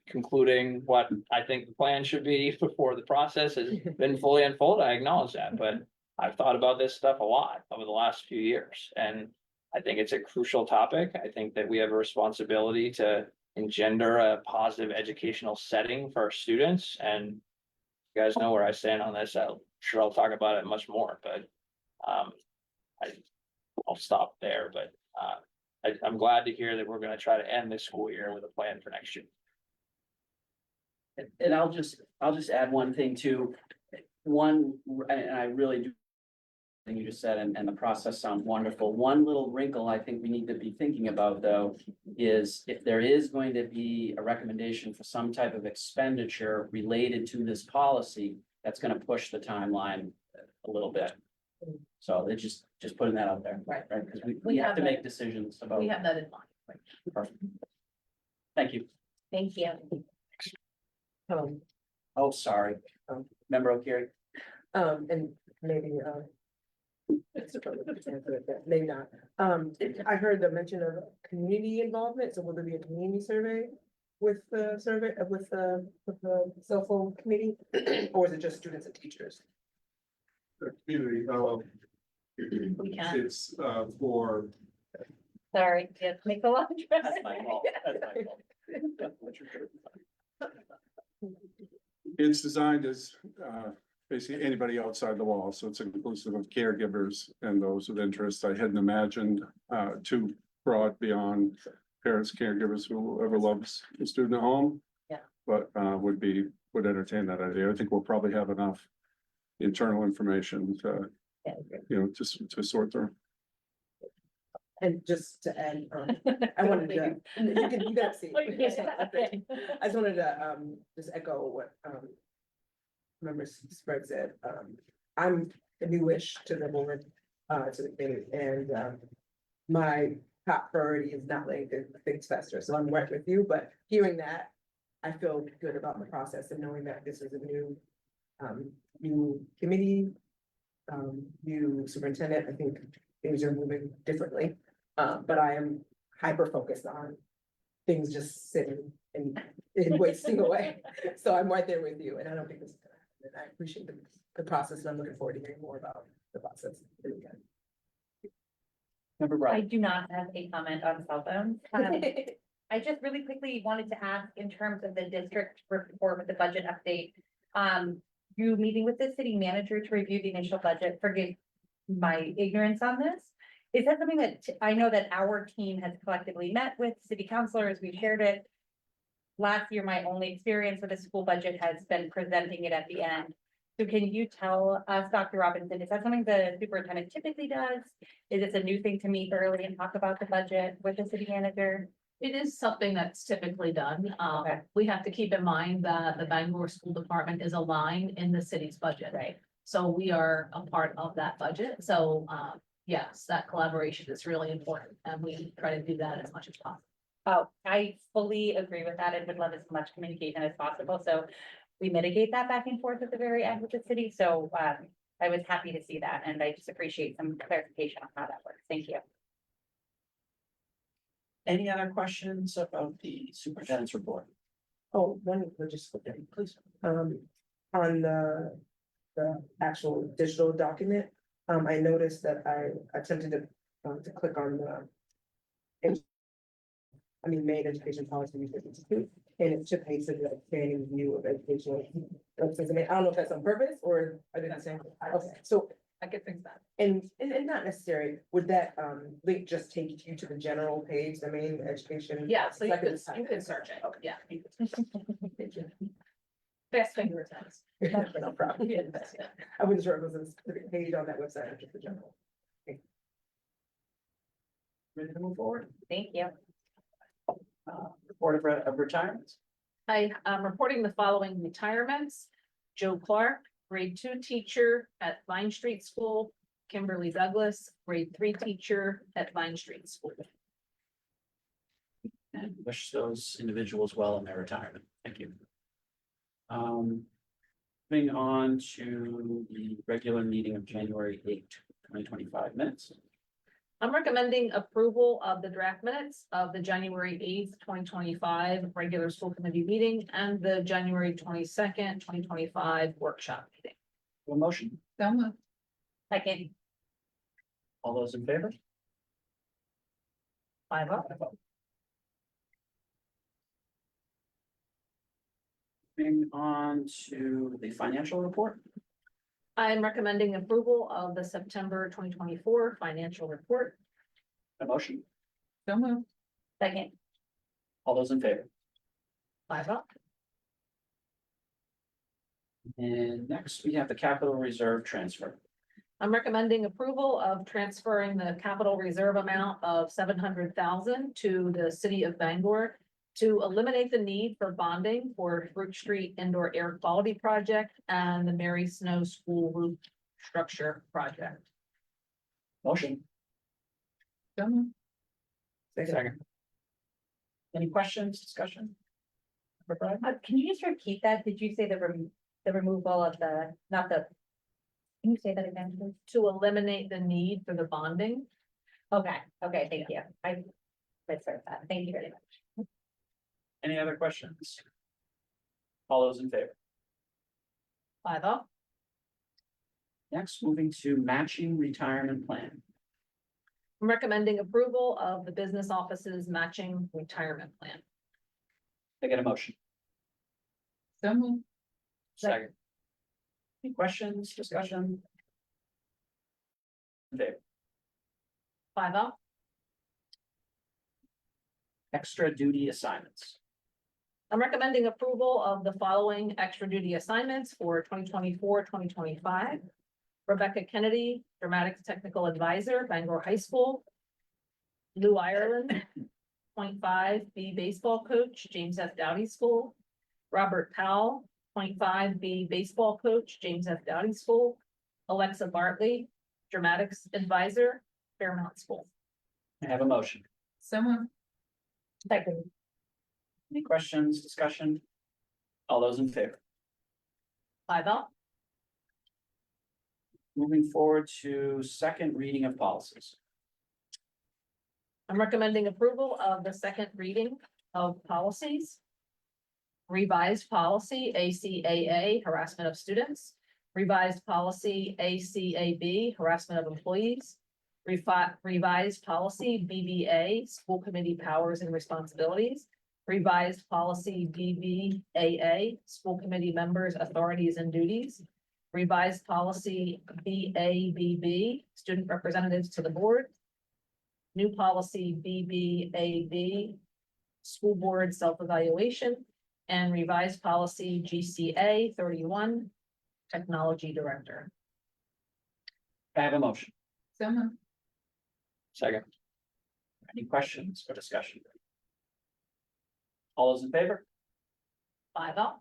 concluding what I think the plan should be before the process has been fully unfolded. I acknowledge that, but I've thought about this stuff a lot over the last few years, and I think it's a crucial topic. I think that we have a responsibility to engender a positive educational setting for our students, and you guys know where I stand on this. I'm sure I'll talk about it much more, but I'll stop there. But I'm glad to hear that we're gonna try to end this school year with a plan for next year. And I'll just add one thing too. And I really do. Thing you just said, and the process sounds wonderful. One little wrinkle I think we need to be thinking about, though, is if there is going to be a recommendation for some type of expenditure related to this policy, that's gonna push the timeline a little bit. So it's just putting that out there. Right. Right, because we have to make decisions about. We have that in mind. Perfect. Thank you. Thank you. Oh, sorry. Member O'Carey. And maybe, maybe not. I heard the mention of community involvement, so will there be a community survey with the with the cell phone committee? Or is it just students and teachers? The community, We can. it's, for, Sorry, yes, make a long dress. That's my fault. That's my fault. it's designed as, basically anybody outside the wall, so it's inclusive of caregivers and those with interest. I hadn't imagined, too broad beyond parents, caregivers, whoever loves the student at home. Yeah. But, would entertain that idea. I think we'll probably have enough internal information to, to sort through. And just to add, I wanted to, you got to see. I just wanted to, just echo what, Member Sprague said. I'm a newish to the board, to the committee, and, my top priority is not letting things fester, so I'm right with you, but hearing that, I feel good about the process and knowing that this is a new committee, new superintendent. I think things are moving differently. But I am hyper focused on things just sitting and wasting away. So I'm right there with you, and I don't think this is gonna happen. And I appreciate the process, and I'm looking forward to hearing more about the process. Member I Brown. do not have a comment on cell phones. I just really quickly wanted to ask in terms of the district report with the budget update. You meeting with the city manager to review the initial budget, forgive my ignorance on this. Is that something that I know that our team has collectively met with city councilors, we shared it. Last year, my only experience with a school budget has been presenting it at the end. So can you tell us, Dr. Robinson, is that something the superintendent typically does? Is this a new thing to meet early and talk about the budget with the city manager? It is something that's typically done. Okay. We have to keep in mind that the Bangor School Department is aligned in the city's budget. Right. So we are a part of that budget. So, yes, that collaboration is really important, and we try to do that as much as possible. Oh, I fully agree with that. I would love as much communication as possible. So we mitigate that back and forth at the very end with the city. So I was happy to see that, and I just appreciate some clarification on how that works. Thank you. Any other questions about the superintendent's report? Oh, one, just, Please. on the actual digital document, I noticed that I attempted to click on Maine Education Policy Research Institute, and it took me to the planning view of educational. I don't know if that's on purpose or I didn't say, okay, so, I get things done. and not necessary, would that link just take you to the general page, the Maine Education? Yeah, so you I could, just type you it. could search it, Okay. yeah. you could. Fast finger attacks. No problem. I wasn't sure if it was a specific page on that website or just the general. Ready to move forward? Thank you. Report of retirement. I am reporting the following retirements. Joe Clark, grade 2 teacher at Vine Street School. Kimberly Douglas, grade 3 teacher at Vine Street School. And wish those individuals well in their retirement. Thank you. Moving on to the regular meeting of January 8th, 2025 minutes. I'm recommending approval of the draft minutes of the January 8th, 2025 regular school committee meeting and the January 22nd, 2025 workshop meeting. A motion. Second, All those in favor? 5-0. Moving on to the financial report. I'm recommending approval of the September 2024 financial report. A motion. second, All those in favor? 5-0. And next we have the capital reserve transfer. I'm recommending approval of transferring the capital reserve amount of $700,000 to the city of Bangor to eliminate the need for bonding for Fruit Street Indoor Air Quality Project and the Mary Snow School Roof Structure Project. Motion. Second. Any questions, discussion? Member Bryan? can you just repeat that? Did you say the removal of the, not the? Can you say that again, please? To eliminate the need for the bonding. Okay, thank you. I misheard that. Thank you very much. Any other questions? All those in favor? 5-0. Next, moving to matching retirement plan. I'm recommending approval of the business office's matching retirement plan. Can I get a motion? Second. Any questions, discussion? In favor? 5-0. Extra duty assignments. I'm recommending approval of the following extra duty assignments for 2024-2025. Rebecca Kennedy, Dramatics Technical Advisor, Bangor High School. Lou Ireland, 0.5 B Baseball Coach, James F. Dowdy School. Robert Powell, 0.5 B Baseball Coach, James F. Dowdy School. Alexa Bartley, Dramatics Advisor, Fairmount School. I have a motion. Second, Any questions, discussion? All those in favor? 5-0. Moving forward to second reading of policies. I'm recommending approval of the second reading of policies. Revised policy ACAA, harassment of students. Revised policy ACAB, harassment of employees. Revised policy BBA, school committee powers and responsibilities. Revised policy BBAA, school committee members, authorities and duties. Revised policy BABB, student representatives to the board. New policy BBAB, school board self-evaluation. And revised policy GCA 31, technology director. I have a motion. Second. Any questions or discussion? All those in favor? 5-0.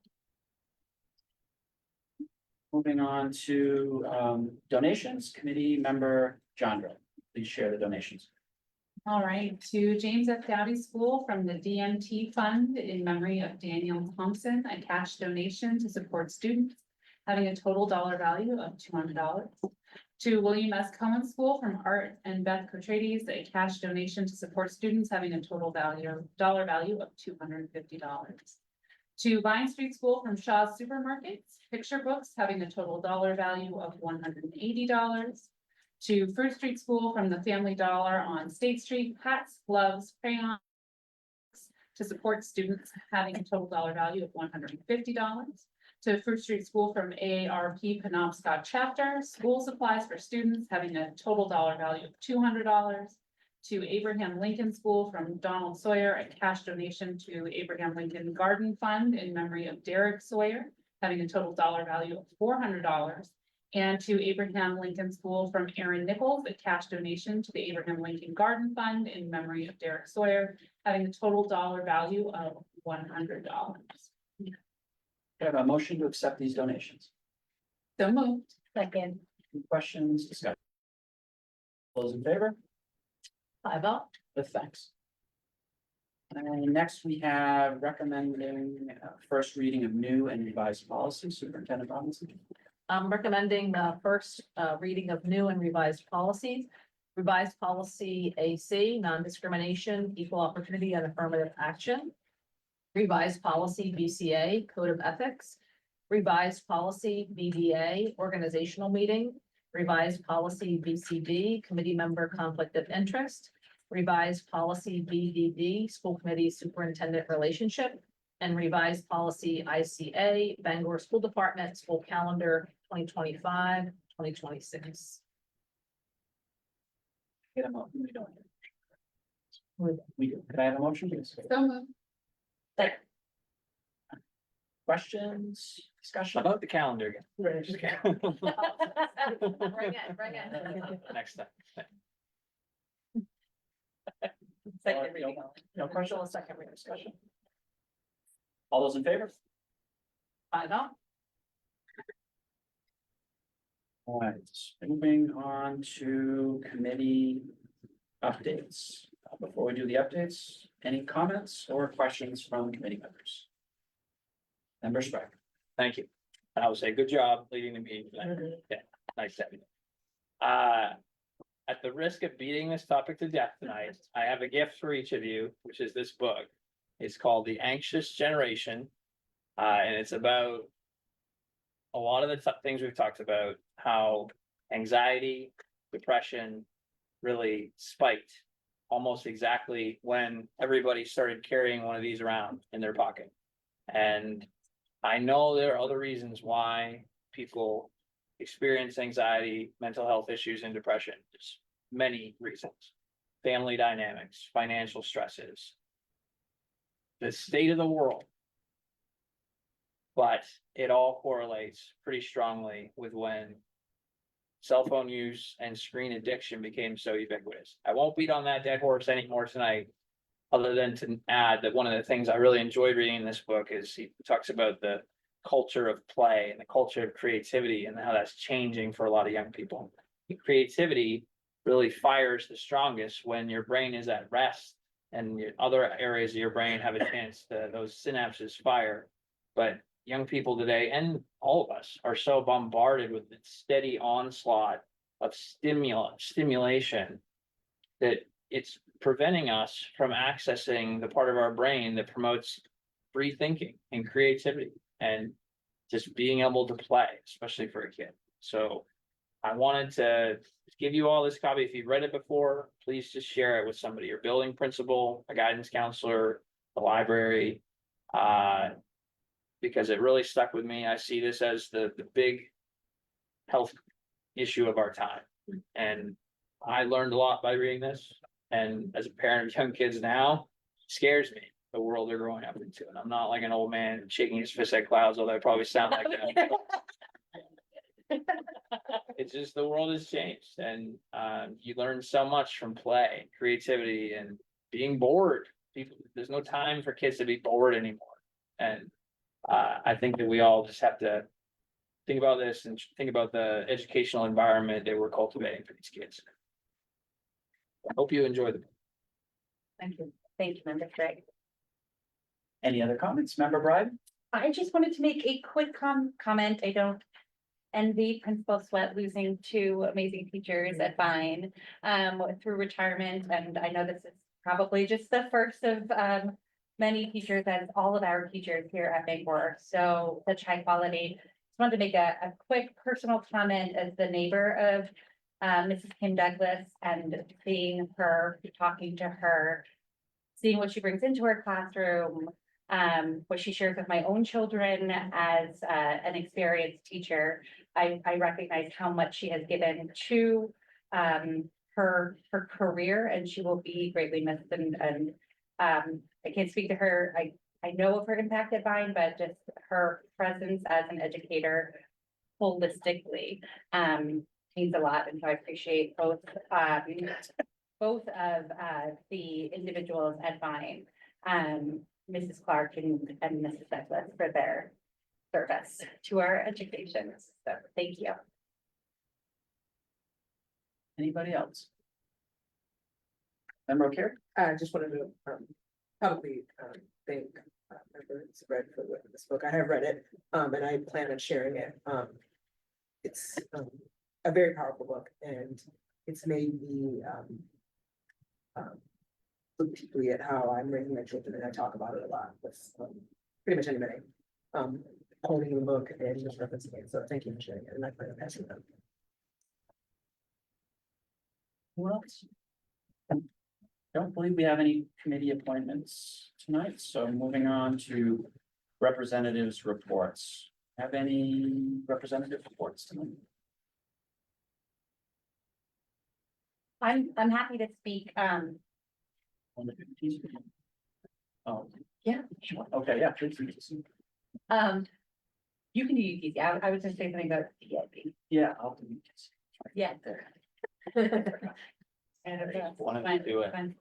Moving on to donations, committee member Jandra, please share the donations. All right, to James F. Dowdy School from the DMT Fund in memory of Daniel Thompson, a cash donation to support students having a total dollar value of $200. To William S. Cohen School from Art and Beth Cotrades, a cash donation to support students having a total dollar value of $250. To Vine Street School from Shaw's Supermarkets, picture books having a total dollar value of $180. To Fruit Street School from the Family Dollar on State Street, hats, gloves, crayons, to support students having a total dollar value of $150. To Fruit Street School from AARP Penobscot Chapter, school supplies for students having a total dollar value of $200. To Abraham Lincoln School from Donald Sawyer, a cash donation to Abraham Lincoln Garden Fund in memory of Derek Sawyer, having a total dollar value of $400. And to Abraham Lincoln School from Aaron Nichols, a cash donation to the Abraham Lincoln Garden Fund in memory of Derek Sawyer, having a total dollar value of $100. Do I have a motion to accept these donations? So moved. Second. Any questions, discussion? All those in favor? 5-0. With thanks. And next we have recommending first reading of new and revised policy, Superintendent Robinson. I'm recommending the first reading of new and revised policies. Revised policy AC, non-discrimination, equal opportunity and affirmative action. Revised policy BCA, code of ethics. Revised policy BDA, organizational meeting. Revised policy BCD, committee member conflict of interest. Revised policy BDD, school committee superintendent relationship. And revised policy ICA, Bangor School Department, school calendar 2025-2026. Get a mo- we don't. We do. Could I have a motion, please? So moved. Questions, discussion? About the calendar again. Bring it, bring it. Next time. Second reading. No question? Still a second reading. Discussion? All those in favor? 5-0. All right, moving on to committee updates. Before we do the updates, any comments or questions from committee members? Member Sprague. Thank you. And I would say, good job leading the meeting tonight. Yeah, nice to have you. At the risk of beating this topic to death tonight, I have a gift for each of you, which is this book. It's called The Anxious Generation. And it's about a lot of the things we've talked about, how anxiety, depression really spiked almost exactly when everybody started carrying one of these around in their pocket. And I know there are other reasons why people experience anxiety, mental health issues, and depression. There's many reasons. Family dynamics, financial stresses, the state of the world. But it all correlates pretty strongly with when cell phone use and screen addiction became so ubiquitous. I won't beat on that dead horse anymore tonight, other than to add that one of the things I really enjoyed reading in this book is he talks about the culture of play and the culture of creativity and how that's changing for a lot of young people. Creativity really fires the strongest when your brain is at rest and your other areas of your brain have a chance to, those synapses fire. But young people today, and all of us, are so bombarded with the steady onslaught of stimulation that it's preventing us from accessing the part of our brain that promotes free thinking and creativity and just being able to play, especially for a kid. So I wanted to give you all this copy. If you've read it before, please just share it with somebody, your building principal, a guidance counselor, the library, because it really stuck with me. I see this as the big health issue of our time. And I learned a lot by reading this. And as a parent of young kids now, it scares me, the world they're growing up into. And I'm not like an old man shaking his fist at clouds, although I probably sound like that. It's just the world has changed, and you learn so much from play, creativity, and being bored. There's no time for kids to be bored anymore. And I think that we all just have to think about this and think about the educational environment that we're cultivating for these kids. I hope you enjoy the book. Thank you. Thank you, Member Craig. Any other comments, Member Bride? I just wanted to make a quick comment. I don't envy Principal Sweat losing two amazing teachers at Vine through retirement. And I know this is probably just the first of many teachers, as all of our teachers here at Bangor. So such high quality. Just wanted to make a quick personal comment as the neighbor of Mrs. Kim Douglas, and seeing her, talking to her, seeing what she brings into her classroom, what she shares with my own children as an experienced teacher. I recognize how much she has given to her career, and she will be greatly missed. And I can't speak to her. I know of her impact at Vine, but just her presence as an educator holistically means a lot. And so I appreciate both of the individuals at Vine, Mrs. Clark and Mrs. Douglas, for their service to our education. So thank you. Anybody else? Member O'Carroll? I just wanted to publicly thank Member Spread for this book. I have read it and I plan on sharing it. It's a very powerful book, and it's made me look deeply at how I'm raising my children, and I talk about it a lot with pretty much anybody. Holding the book and just referencing it. So thank you for sharing it, and I plan on passing it on. Who else? Don't believe we have any committee appointments tonight, so moving on to representatives' reports. Have any representative reports tonight? I'm happy to speak. On the 15th? Oh, yeah, sure. Okay, yeah, please. You can do UTC. I was just saying something about DIB. Yeah, I'll do this. Yeah. One of you do it. Fine.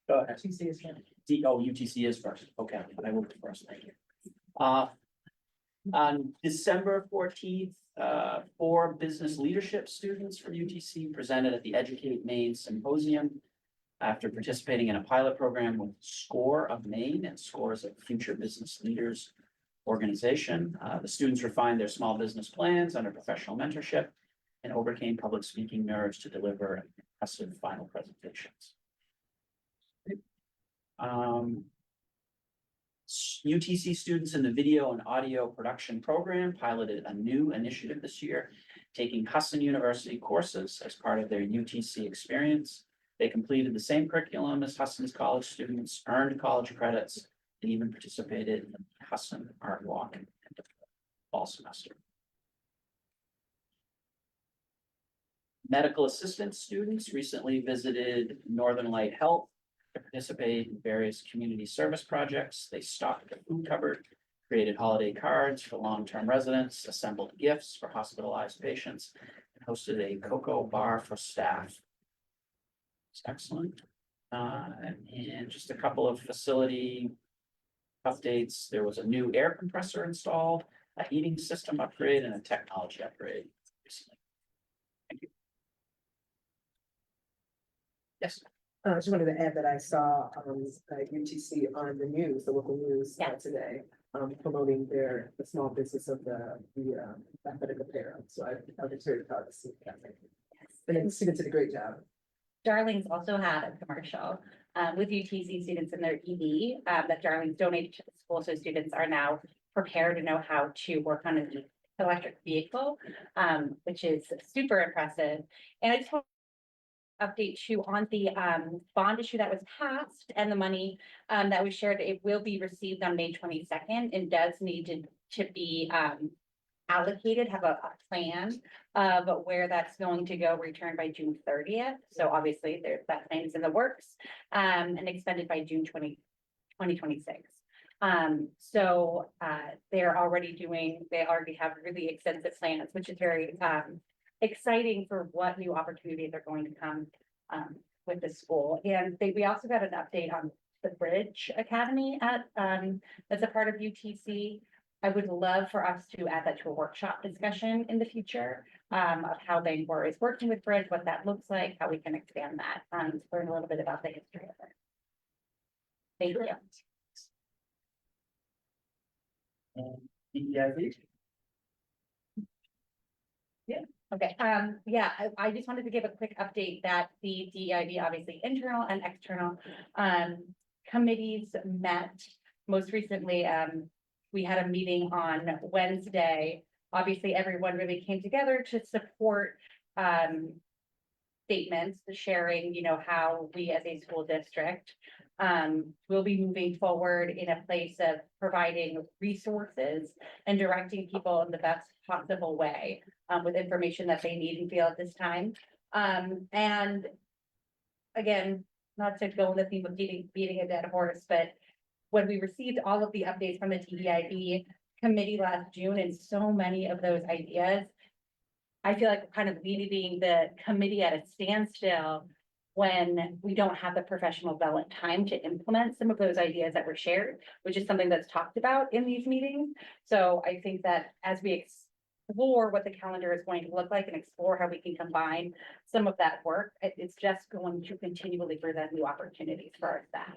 Go ahead. TC is fine. UTC is first. Okay, I will do first. Thank you. On December 14th, 4 business leadership students from UTC presented at the Educate Maine Symposium after participating in a pilot program with SCORE of Maine and SCORE's of Future Business Leaders organization. The students refined their small business plans under professional mentorship and overcame public speaking nerves to deliver impressive final presentations. UTC students in the video and audio production program piloted a new initiative this year, taking Husson University courses as part of their UTC experience. They completed the same curriculum as Husson's college students, earned college credits, and even participated in the Husson Art Walk in the fall semester. Medical assistant students recently visited Northern Light Health to participate in various community service projects. They stocked the food cupboard, created holiday cards for long-term residents, assembled gifts for hospitalized patients, and hosted a cocoa bar for staff. It's excellent. And just a couple of facility updates. There was a new air compressor installed, a heating system upgrade, and a technology upgrade recently. Thank you. Yes. I just wanted to add that I saw UTC on the news, the local news today, promoting the small business of the athletic apparel. So I was very proud to see that. And the students did a great job. Darlings also had a commercial with UTC students in their EV that Darlings donated to the school, so students are now prepared to know how to work on an electric vehicle, which is super impressive. And I just want to update you on the bond issue that was passed and the money that was shared. It will be received on May 22nd and does need to be allocated, have a plan of where that's going to go, returned by June 30th. So obviously that plan is in the works and expended by June 2026. So they already have really extensive plans, which is very exciting for what new opportunities are going to come with the school. And we also got an update on the Bridge Academy as a part of UTC. I would love for us to add that to a workshop discussion in the future of how Bangor is working with Bridge, what that looks like, how we can expand that, to learn a little bit about the history of it. Thank you. DEIB? Yeah. Okay. I just wanted to give a quick update that the DEIB, obviously internal and external committees met most recently. We had a meeting on Wednesday. Obviously, everyone really came together to support statements, sharing, how we as a school district will be moving forward in a place of providing resources and directing people in the best possible way with information that they need and feel at this time. And again, not to go in the theme of beating a dead horse, but when we received all of the updates from the TEIB committee last June and so many of those ideas, I feel like we're kind of leaving the committee at a standstill when we don't have the professional development time to implement some of those ideas that were shared, which is something that's talked about in these meetings. So I think that as we explore what the calendar is going to look like and explore how we can combine some of that work, it's just going to continually present new opportunities for our staff.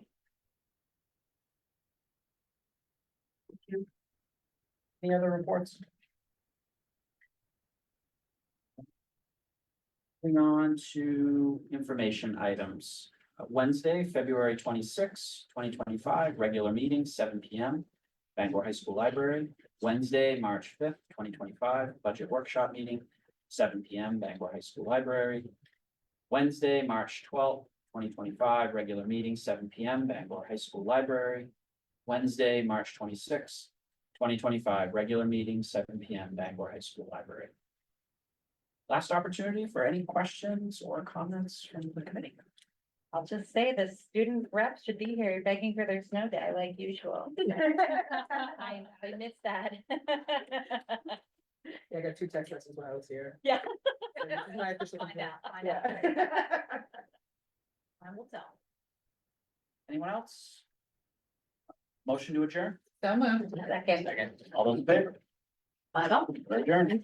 Any other reports? Moving on to information items. Wednesday, February 26, 2025, regular meeting, 7 p.m. Bangor High School Library. Wednesday, March 5th, 2025, budget workshop meeting, 7 p.m. Bangor High School Library. Wednesday, March 12th, 2025, regular meeting, 7 p.m. Bangor High School Library. Wednesday, March 26, 2025, regular meeting, 7 p.m. Bangor High School Library. Last opportunity for any questions or comments from the committee. I'll just say the student reps should be here begging for their snow day like usual. I missed that. Yeah, I got 2 text messages when I was here. Yeah. And this is my official Find complaint. out, find out. Yeah. I will tell. Anyone else? Motion to adjourn? So moved. Second. All those in favor? I don't. Adjourn.